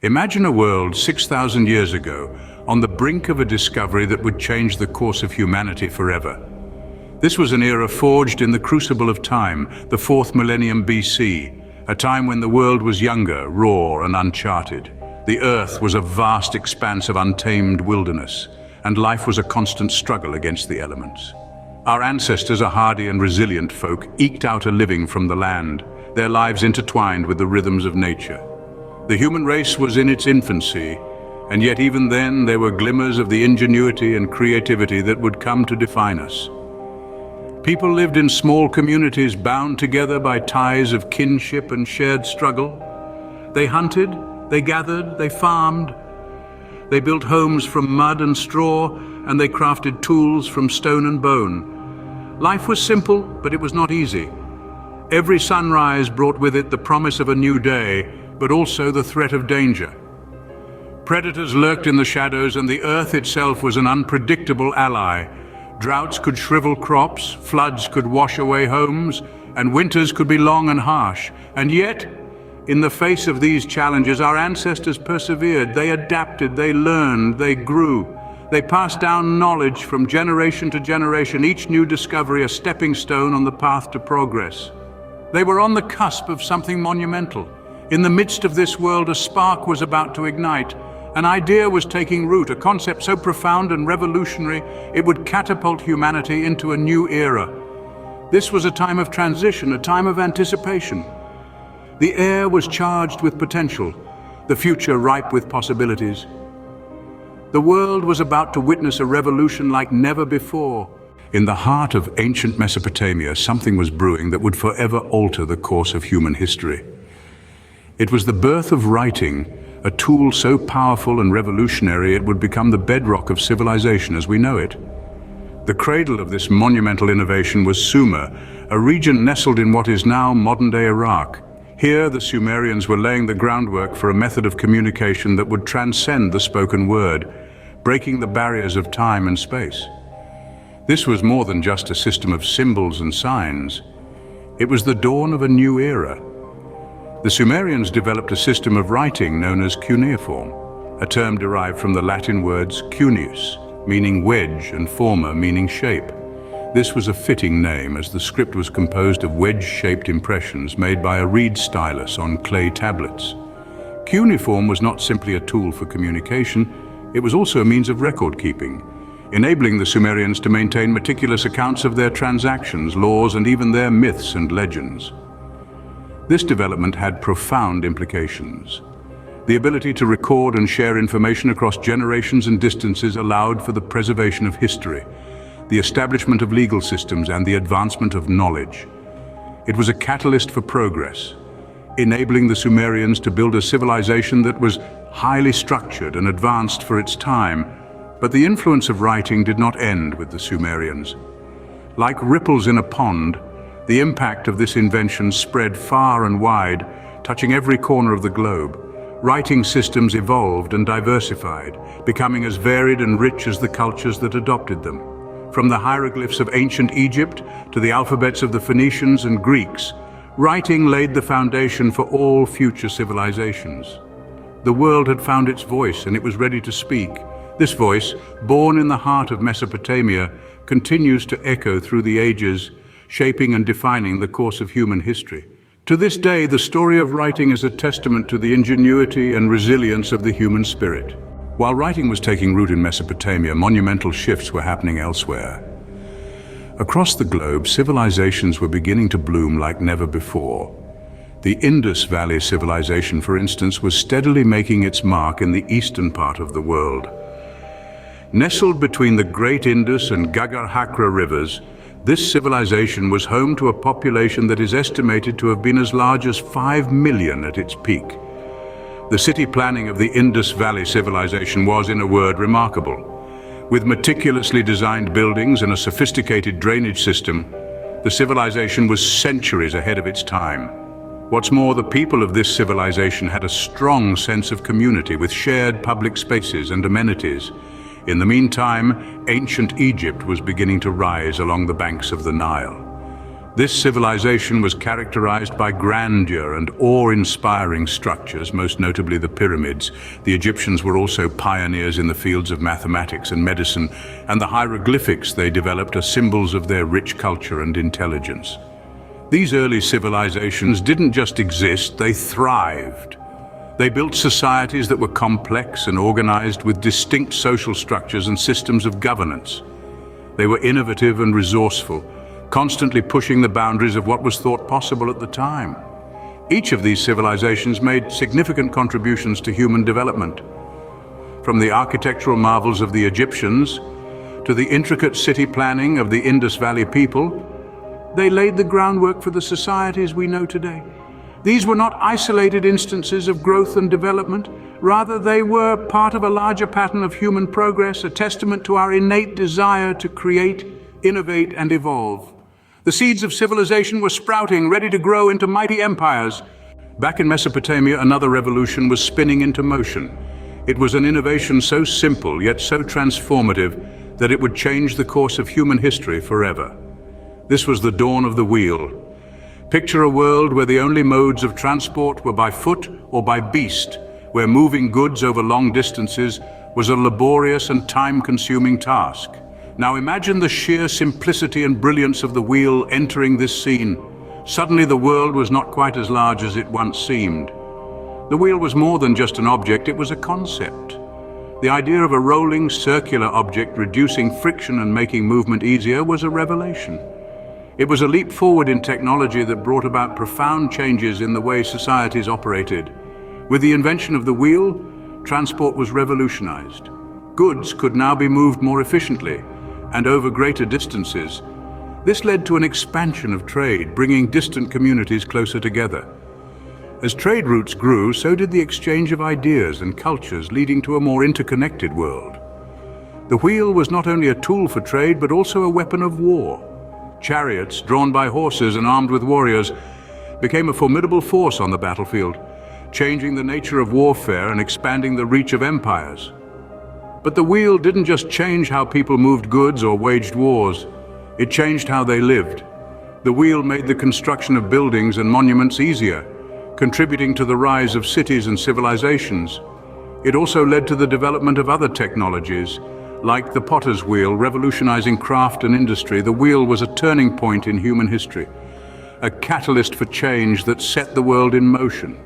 Imagine a world 6,000 years ago, on the brink of a discovery that would change the course of humanity forever. This was an era forged in the crucible of time, the fourth millennium BC, a time when the world was younger, raw, and uncharted. The earth was a vast expanse of untamed wilderness, and life was a constant struggle against the elements. Our ancestors, a hardy and resilient folk, eked out a living from the land, their lives intertwined with the rhythms of nature. The human race was in its infancy, and yet even then there were glimmers of the ingenuity and creativity that would come to define us. People lived in small communities bound together by ties of kinship and shared struggle. They hunted, they gathered, they farmed. They built homes from mud and straw, and they crafted tools from stone and bone. Life was simple, but it was not easy. Every sunrise brought with it the promise of a new day, but also the threat of danger. Predators lurked in the shadows, and the earth itself was an unpredictable ally. Droughts could shrivel crops, floods could wash away homes, and winters could be long and harsh. And yet, in the face of these challenges, our ancestors persevered. They adapted, they learned, they grew. They passed down knowledge from generation to generation, each new discovery a stepping stone on the path to progress. They were on the cusp of something monumental. In the midst of this world, a spark was about to ignite. An idea was taking root, a concept so profound and revolutionary it would catapult humanity into a new era. This was a time of transition, a time of anticipation. The air was charged with potential, the future ripe with possibilities. The world was about to witness a revolution like never before. In the heart of ancient Mesopotamia, something was brewing that would forever alter the course of human history. It was the birth of writing, a tool so powerful and revolutionary it would become the bedrock of civilization as we know it. The cradle of this monumental innovation was Sumer, a region nestled in what is now modern-day Iraq. Here, the Sumerians were laying the groundwork for a method of communication that would transcend the spoken word, breaking the barriers of time and space. This was more than just a system of symbols and signs. It was the dawn of a new era. The Sumerians developed a system of writing known as cuneiform, a term derived from the Latin words cuneus, meaning wedge, and forma, meaning shape. This was a fitting name, as the script was composed of wedge-shaped impressions made by a reed stylus on clay tablets. Cuneiform was not simply a tool for communication, it was also a means of record-keeping, enabling the Sumerians to maintain meticulous accounts of their transactions, laws, and even their myths and legends. This development had profound implications. The ability to record and share information across generations and distances allowed for the preservation of history, the establishment of legal systems, and the advancement of knowledge. It was a catalyst for progress, enabling the Sumerians to build a civilization that was highly structured and advanced for its time. But the influence of writing did not end with the Sumerians. Like ripples in a pond, the impact of this invention spread far and wide, touching every corner of the globe. Writing systems evolved and diversified, becoming as varied and rich as the cultures that adopted them. From the hieroglyphs of ancient Egypt to the alphabets of the Phoenicians and Greeks, writing laid the foundation for all future civilizations. The world had found its voice, and it was ready to speak. This voice, born in the heart of Mesopotamia, continues to echo through the ages, shaping and defining the course of human history. To this day, the story of writing is a testament to the ingenuity and resilience of the human spirit. While writing was taking root in Mesopotamia, monumental shifts were happening elsewhere. Across the globe, civilizations were beginning to bloom like never before. The Indus Valley civilization, for instance, was steadily making its mark in the eastern part of the world. Nestled between the Great Indus and Ghaggar-Hakra rivers, this civilization was home to a population that is estimated to have been as large as 5 million at its peak. The city planning of the Indus Valley civilization was, in a word, remarkable. With meticulously designed buildings and a sophisticated drainage system, the civilization was centuries ahead of its time. What's more, the people of this civilization had a strong sense of community with shared public spaces and amenities. In the meantime, ancient Egypt was beginning to rise along the banks of the Nile. This civilization was characterized by grandeur and awe-inspiring structures, most notably the pyramids. The Egyptians were also pioneers in the fields of mathematics and medicine, and the hieroglyphics they developed are symbols of their rich culture and intelligence. These early civilizations didn't just exist, they thrived. They built societies that were complex and organized with distinct social structures and systems of governance. They were innovative and resourceful, constantly pushing the boundaries of what was thought possible at the time. Each of these civilizations made significant contributions to human development. From the architectural marvels of the Egyptians to the intricate city planning of the Indus Valley people, they laid the groundwork for the societies we know today. These were not isolated instances of growth and development. Rather, they were part of a larger pattern of human progress, a testament to our innate desire to create, innovate, and evolve. The seeds of civilization were sprouting, ready to grow into mighty empires. Back in Mesopotamia, another revolution was spinning into motion. It was an innovation so simple, yet so transformative, that it would change the course of human history forever. This was the dawn of the wheel. Picture a world where the only modes of transport were by foot or by beast, where moving goods over long distances was a laborious and time-consuming task. Now imagine the sheer simplicity and brilliance of the wheel entering this scene. Suddenly the world was not quite as large as it once seemed. The wheel was more than just an object, it was a concept. The idea of a rolling, circular object reducing friction and making movement easier was a revelation. It was a leap forward in technology that brought about profound changes in the way societies operated. With the invention of the wheel, transport was revolutionized. Goods could now be moved more efficiently and over greater distances. This led to an expansion of trade, bringing distant communities closer together. As trade routes grew, so did the exchange of ideas and cultures, leading to a more interconnected world. The wheel was not only a tool for trade, but also a weapon of war. Chariots, drawn by horses and armed with warriors, became a formidable force on the battlefield, changing the nature of warfare and expanding the reach of empires. But the wheel didn't just change how people moved goods or waged wars, it changed how they lived. The wheel made the construction of buildings and monuments easier, contributing to the rise of cities and civilizations. It also led to the development of other technologies, like the potter's wheel, revolutionizing craft and industry. The wheel was a turning point in human history, a catalyst for change that set the world in motion.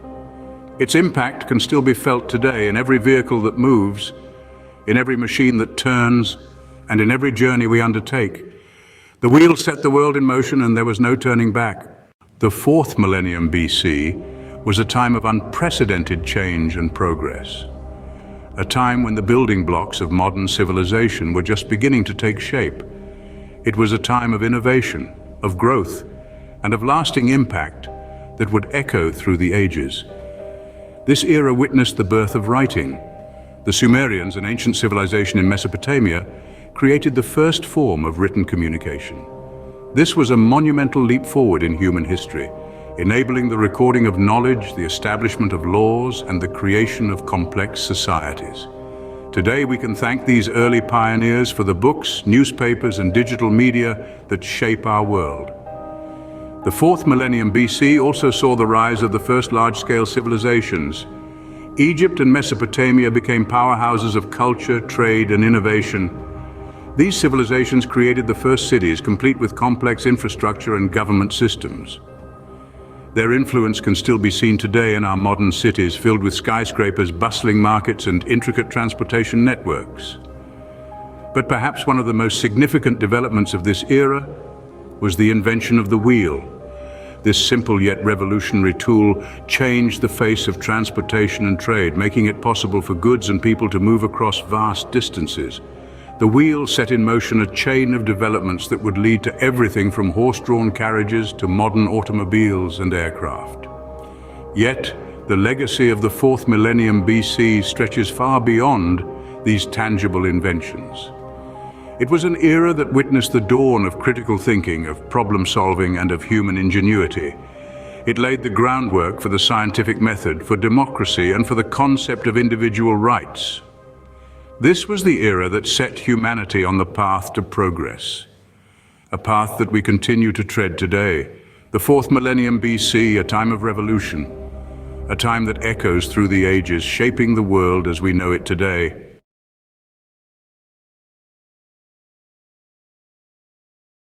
Its impact can still be felt today in every vehicle that moves, in every machine that turns, and in every journey we undertake. The wheel set the world in motion and there was no turning back. The fourth millennium BC was a time of unprecedented change and progress. A time when the building blocks of modern civilization were just beginning to take shape. It was a time of innovation, of growth, and of lasting impact that would echo through the ages. This era witnessed the birth of writing. The Sumerians, an ancient civilization in Mesopotamia, created the first form of written communication. This was a monumental leap forward in human history, enabling the recording of knowledge, the establishment of laws, and the creation of complex societies. Today we can thank these early pioneers for the books, newspapers, and digital media that shape our world. The fourth millennium BC also saw the rise of the first large-scale civilizations. Egypt and Mesopotamia became powerhouses of culture, trade, and innovation. These civilizations created the first cities, complete with complex infrastructure and government systems. Their influence can still be seen today in our modern cities, filled with skyscrapers, bustling markets, and intricate transportation networks. But perhaps one of the most significant developments of this era was the invention of the wheel. This simple yet revolutionary tool changed the face of transportation and trade, making it possible for goods and people to move across vast distances. The wheel set in motion a chain of developments that would lead to everything from horse-drawn carriages to modern automobiles and aircraft. Yet, the legacy of the fourth millennium BC stretches far beyond these tangible inventions. It was an era that witnessed the dawn of critical thinking, of problem-solving, and of human ingenuity. It laid the groundwork for the scientific method, for democracy, and for the concept of individual rights. This was the era that set humanity on the path to progress. a path that we continue to tread today. The fourth millennium BC, a time of revolution, a time that echoes through the ages, shaping the world as we know it today.